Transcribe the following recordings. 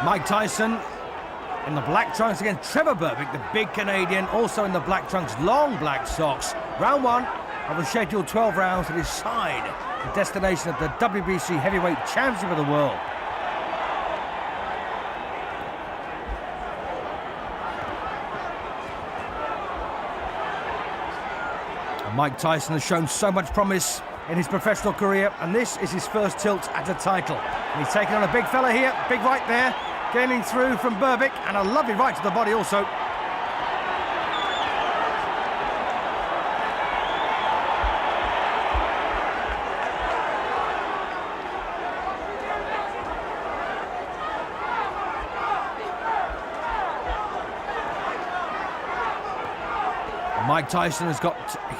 Mike Tyson in the black trunks against Trevor Berbick, the big Canadian, also in the black trunks, long black socks. Round one of a scheduled 12 rounds to decide the destination of the WBC Heavyweight Championship of the world. And Mike Tyson has shown so much promise in his professional career, and this is his first tilt at a title. And he's taking on a big fella here, big right there, gaining through from Berbick, and a lovely right to the body also. And Mike Tyson has got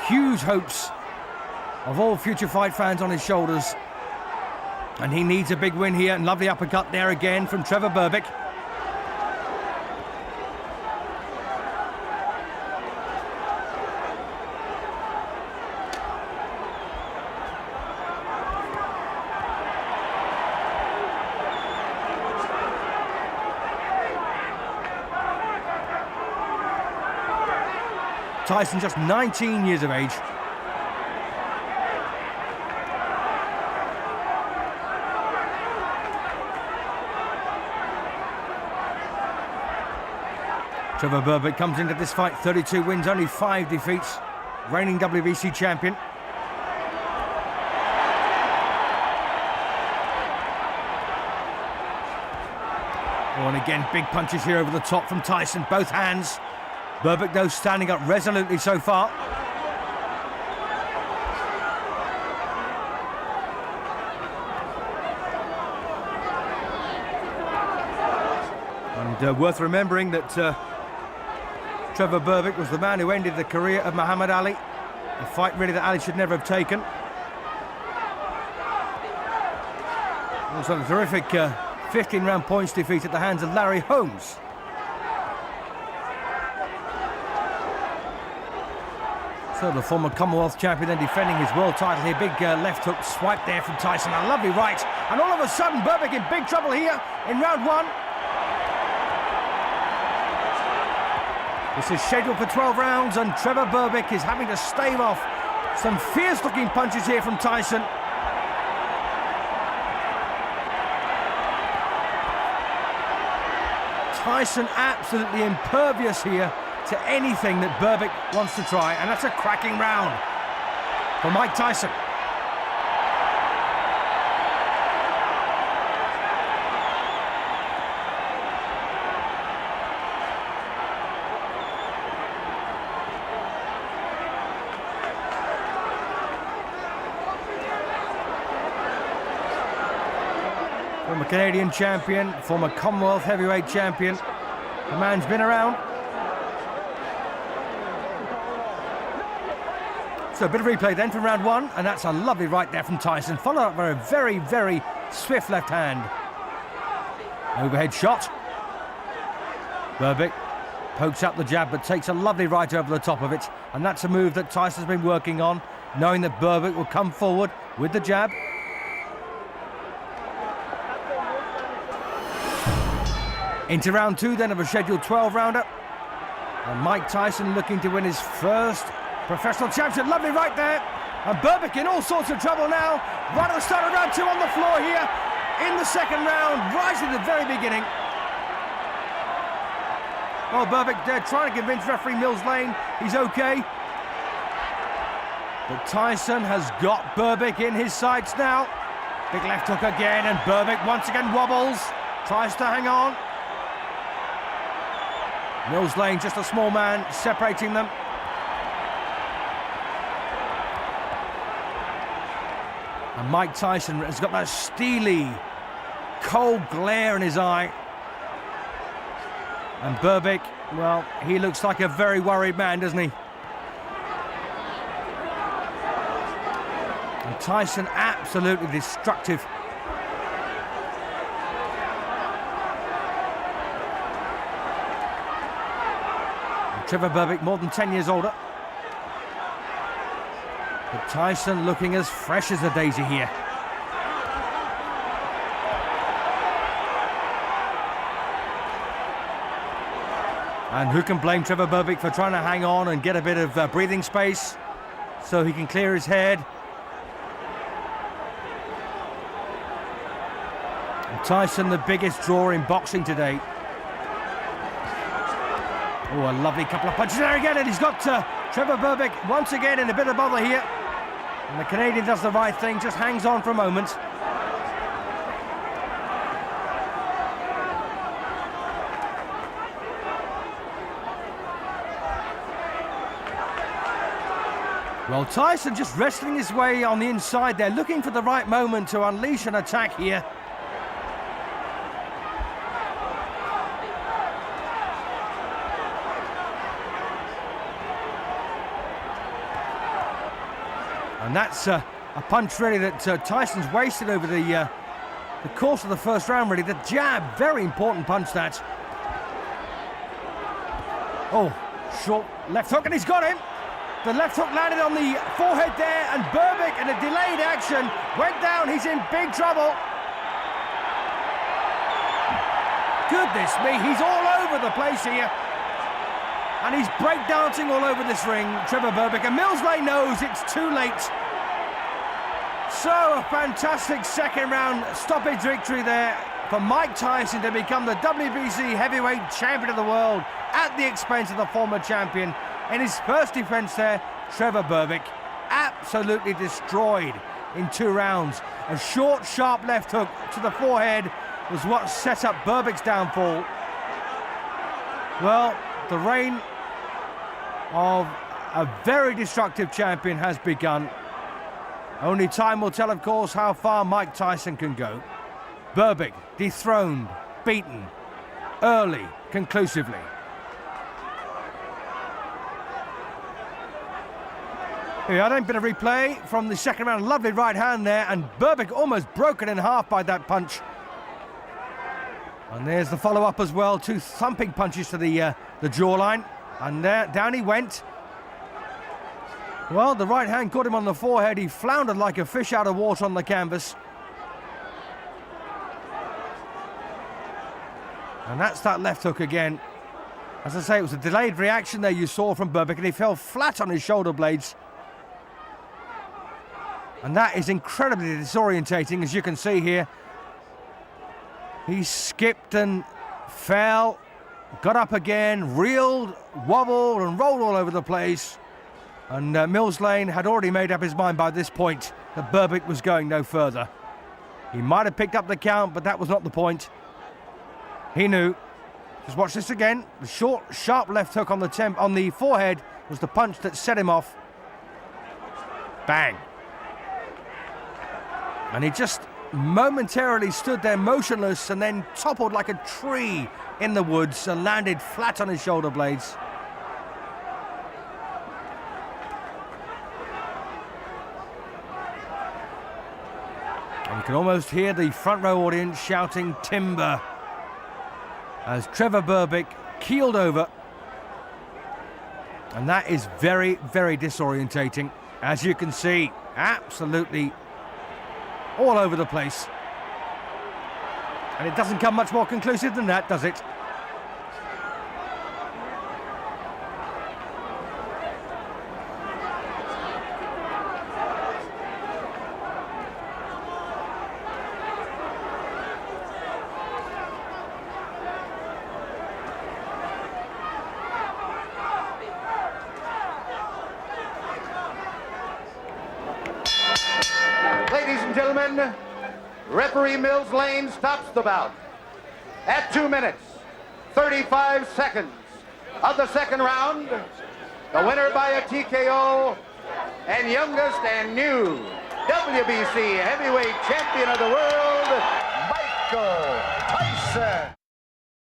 huge hopes of all future fight fans on his shoulders. And he needs a big win here, and lovely uppercut there again from Trevor Berbick. Tyson just 19 years of age. Trevor Berbick comes into this fight 32 wins, only 5 defeats, reigning WBC champion. Oh, and again, big punches here over the top from Tyson, both hands. Berbick, though, standing up resolutely so far. And worth remembering that Trevor Berbick was the man who ended the career of Muhammad Ali, a fight really that Ali should never have taken. Also a terrific 15-round points defeat at the hands of Larry Holmes. So the former Commonwealth champion then defending his world title here. Big left hook swipe there from Tyson, a lovely right. And all of a sudden Berbick in big trouble here in round one. This is scheduled for 12 rounds, and Trevor Berbick is having to stave off some fierce-looking punches here from Tyson. Tyson absolutely impervious here to anything that Berbick wants to try, and that's a cracking round for Mike Tyson. Former Canadian champion, former Commonwealth heavyweight champion. The man's been around. So a bit of replay then from round one, and that's a lovely right there from Tyson, followed up by a very, very swift left hand. Overhead shot. Berbick pokes up the jab, but takes a lovely right over the top of it, and that's a move that Tyson's been working on, knowing that Berbick will come forward with the jab. Into round two then of a scheduled 12-rounder. And Mike Tyson looking to win his first professional championship. Lovely right there. And Berbick in all sorts of trouble now. Right at the start of round two on the floor here in the second round, right at the very beginning. Well, Berbick trying to convince referee Mills Lane he's okay. But Tyson has got Berbick in his sights now. Big left hook again, and Berbick once again wobbles. Tries to hang on. Mills Lane, just a small man, separating them. And Mike Tyson has got that steely, cold glare in his eye. And Berbick, well, he looks like a very worried man, doesn't he? And Tyson absolutely destructive. Trevor Berbick more than 10 years older. But Tyson looking as fresh as a daisy here. And who can blame Trevor Berbick for trying to hang on and get a bit of breathing space so he can clear his head. And Tyson, the biggest draw in boxing today. Oh, a lovely couple of punches there again, and he's got Trevor Berbick once again in a bit of bother here. And the Canadian does the right thing, just hangs on for a moment. Well, Tyson just wrestling his way on the inside there, looking for the right moment to unleash an attack here. And that's a punch really that Tyson's wasted over the course of the first round, really. The jab, very important punch that. Oh, short left hook, and he's got him. The left hook landed on the forehead there, and Berbick, in a delayed action, went down. He's in big trouble. Goodness me, he's all over the place here. And he's breakdancing all over this ring, Trevor Berbick. And Millsley knows it's too late. So, a fantastic second round stoppage victory there for Mike Tyson to become the WBC heavyweight champion of the world at the expense of the former champion. In his first defense there, Trevor Berbick absolutely destroyed in 2 rounds. A short, sharp left hook to the forehead was what set up Berbick's downfall. Well, the reign of a very destructive champion has begun. Only time will tell, of course, how far Mike Tyson can go. Berbick dethroned, beaten, early, conclusively. Here, I don't bit of replay from the second round. Lovely right hand there, and Berbick almost broken in half by that punch. And there's the follow-up as well. 2 thumping punches to the jawline, and there down he went. Well, the right hand caught him on the forehead. He floundered like a fish out of water on the canvas. And that's that left hook again. As I say, it was a delayed reaction there you saw from Berbick, and he fell flat on his shoulder blades. And that is incredibly disorientating, as you can see here. He skipped and fell, got up again, reeled, wobbled and rolled all over the place. And Millsley had already made up his mind by this point that Berbick was going no further. He might have picked up the count, but that was not the point. He knew. Just watch this again. The short, sharp left hook on the forehead was the punch that set him off. Bang. And he just momentarily stood there motionless and then toppled like a tree in the woods and landed flat on his shoulder blades. And you can almost hear the front row audience shouting timber as Trevor Berbick keeled over. And that is very, very disorientating. As you can see, absolutely all over the place. And it doesn't come much more conclusive than that, does it? Ladies and gentlemen, referee Millsley stops the bout at 2 minutes, 35 seconds of the second round. The winner by a TKO and youngest and new WBC heavyweight champion of the world, Майка Тайсон.